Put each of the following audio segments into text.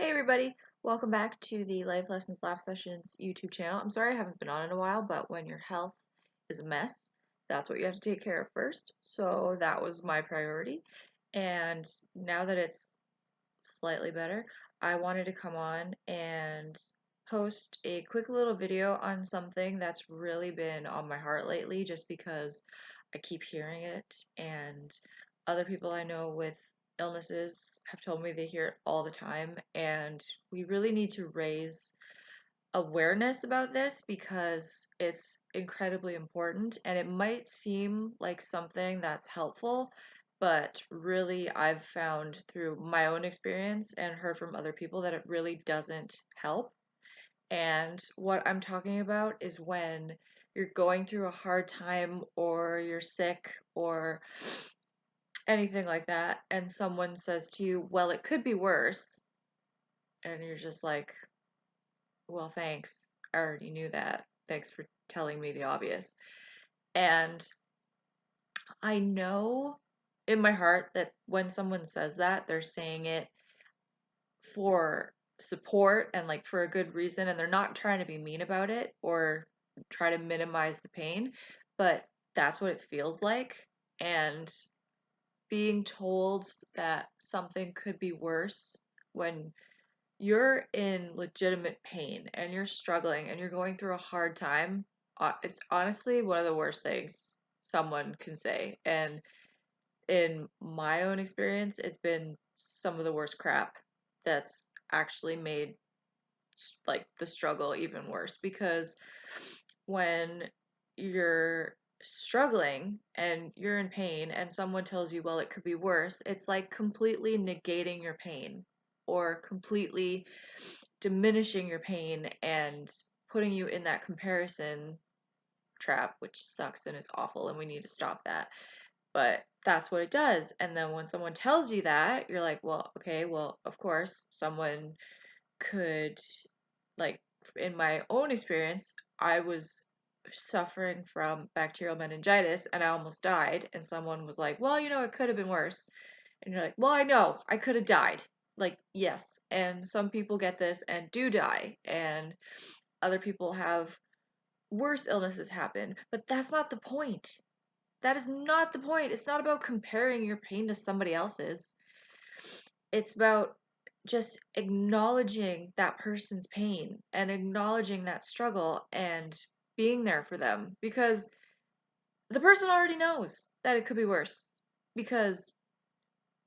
Hey everybody, welcome back to the Life Lessons Laugh Sessions YouTube channel. I'm sorry I haven't been on in a while, but when your health is a mess, that's what you have to take care of first. So that was my priority. And now that it's slightly better, I wanted to come on and post a quick little video on something that's really been on my heart lately just because I keep hearing it, and other people I know with illnesses have told me they hear it all the time, and we really need to raise awareness about this because it's incredibly important, and it might seem like something that's helpful, but really I've found through my own experience and heard from other people that it really doesn't help. And what I'm talking about is when you're going through a hard time or you're sick or anything like that, and someone says to you, well, it could be worse, and you're just like, well, thanks. I already knew that. Thanks for telling me the obvious. And I know in my heart that when someone says that, they're saying it for support and like for a good reason, and they're not trying to be mean about it or try to minimize the pain, but that's what it feels like. And being told that something could be worse when you're in legitimate pain and you're struggling and you're going through a hard time, it's honestly one of the worst things someone can say. And in my own experience, it's been some of the worst crap that's actually made like the struggle even worse because when you're struggling and you're in pain and someone tells you, well, it could be worse, it's like completely negating your pain or completely diminishing your pain and putting you in that comparison trap, which sucks and is awful, and we need to stop that. But that's what it does. And then when someone tells you that, you're like, well, okay, well, of course, someone could, like, in my own experience, I was suffering from bacterial meningitis and I almost died. And someone was like, well, it could have been worse. And you're like, well, I know, I could have died. Like, yes. And some people get this and do die. And other people have worse illnesses happen. But that's not the point. That is not the point. It's not about comparing your pain to somebody else's. It's about just acknowledging that person's pain and acknowledging that struggle and being there for them because the person already knows that it could be worse because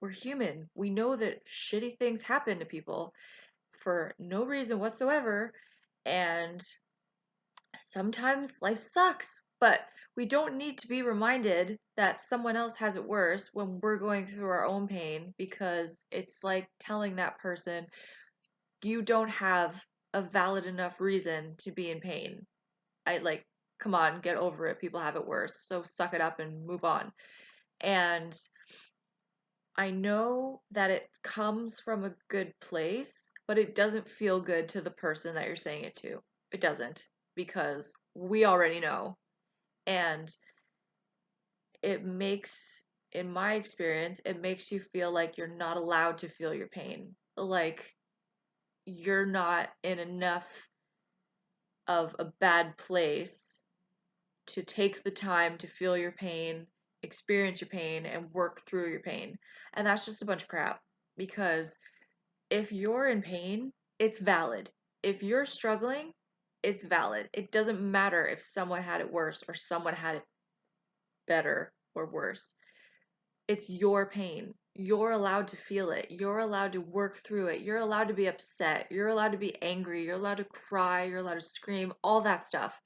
we're human. We know that shitty things happen to people for no reason whatsoever, and sometimes life sucks, but we don't need to be reminded that someone else has it worse when we're going through our own pain because it's like telling that person, you don't have a valid enough reason to be in pain. I like, come on, get over it. People have it worse. So suck it up and move on. And I know that it comes from a good place, but it doesn't feel good to the person that you're saying it to. It doesn't, because we already know. And it makes, in my experience, it makes you feel like you're not allowed to feel your pain. Like you're not in enough of a bad place to take the time to feel your pain, experience your pain, and work through your pain. And that's just a bunch of crap because if you're in pain, it's valid. If you're struggling, it's valid. It doesn't matter if someone had it worse or someone had it better or worse. It's your pain. You're allowed to feel it. You're allowed to work through it. You're allowed to be upset. You're allowed to be angry. You're allowed to cry. You're allowed to scream, all that stuff.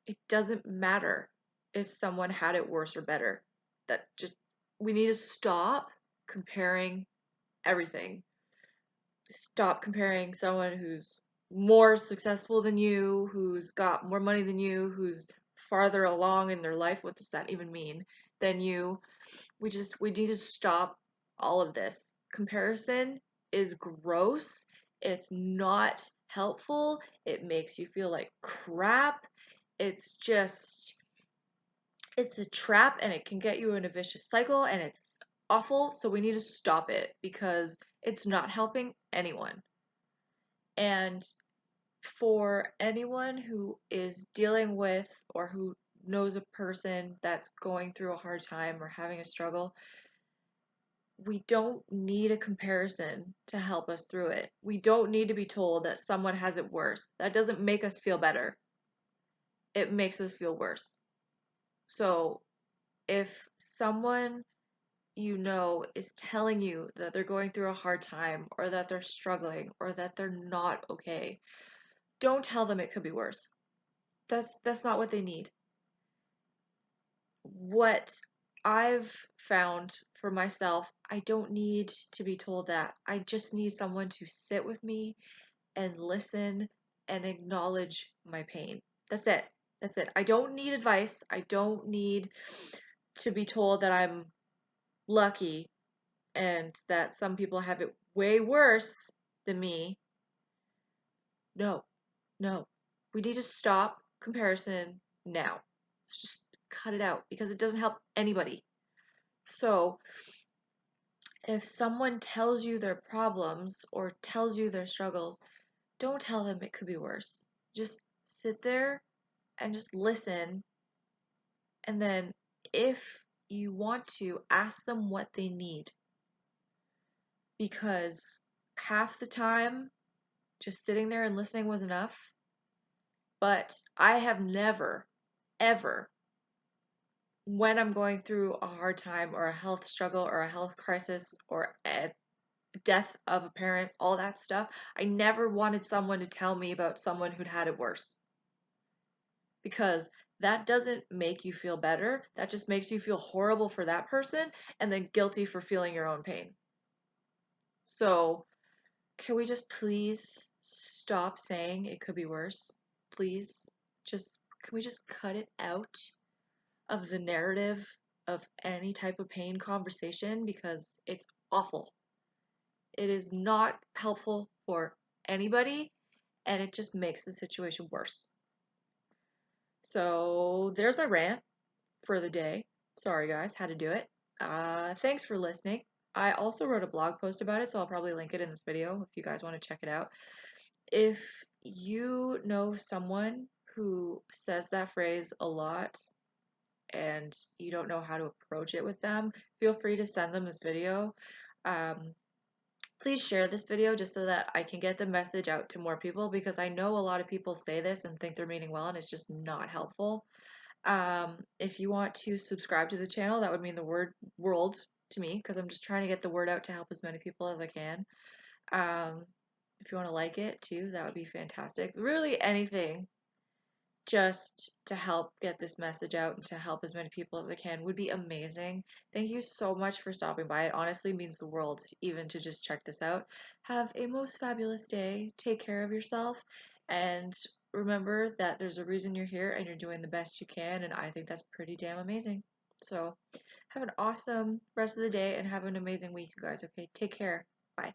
It doesn't matter if someone had it worse or better. That just, we need to stop comparing everything. Stop comparing someone who's more successful than you, who's got more money than you, who's farther along in their life. What does that even mean? Than you. We need to stop all of this. Comparison is gross. It's not helpful. It makes you feel like crap. It's just, it's a trap and it can get you in a vicious cycle and it's awful. So we need to stop it because It's not helping anyone. And for anyone who is dealing with or who knows a person that's going through a hard time or having a struggle, we don't need a comparison to help us through it. We don't need to be told that someone has it worse. That doesn't make us feel better. It makes us feel worse. So if someone you know is telling you that they're going through a hard time or that they're struggling or that they're not okay, don't tell them it could be worse. That's not what they need. What I've found for myself, I don't need to be told that. I just need someone to sit with me and listen and acknowledge my pain. That's it. That's it. I don't need advice. I don't need to be told that I'm lucky and that some people have it way worse than me. No, no. We need to stop comparison now. Let's just cut it out because it doesn't help anybody. So, if someone tells you their problems or tells you their struggles, don't tell them it could be worse. Just sit there and just listen. And then, if you want to, ask them what they need. Because half the time, just sitting there and listening was enough. But I have never, ever, when I'm going through a hard time or a health struggle or a health crisis or a death of a parent, all that stuff, I never wanted someone to tell me about someone who'd had it worse. Because that doesn't make you feel better. That just makes you feel horrible for that person and then guilty for feeling your own pain. So, can we just please stop saying it could be worse? Please? Just, can we just cut it out of the narrative of any type of pain conversation because it's awful. It is not helpful for anybody and it just makes the situation worse. So there's my rant for the day. Sorry guys, had to do it. Thanks for listening. I also wrote a blog post about it, so I'll probably link it in this video if you guys want to check it out. If you know someone who says that phrase a lot and you don't know how to approach it with them, feel free to send them this video. Um, Please share this video just so that I can get the message out to more people because I know a lot of people say this and think they're meaning well and it's just not helpful. If you want to subscribe to the channel, that would mean the world to me because I'm just trying to get the word out to help as many people as I can. If you want to like it too, that would be fantastic. Really, anything just to help get this message out and to help as many people as I can would be amazing. Thank you so much for stopping by. It honestly means the world even to just check this out. Have a most fabulous day. Take care of yourself and remember that there's a reason you're here and you're doing the best you can and I think that's pretty damn amazing. So, have an awesome rest of the day and have an amazing week, you guys. Okay, take care. Bye.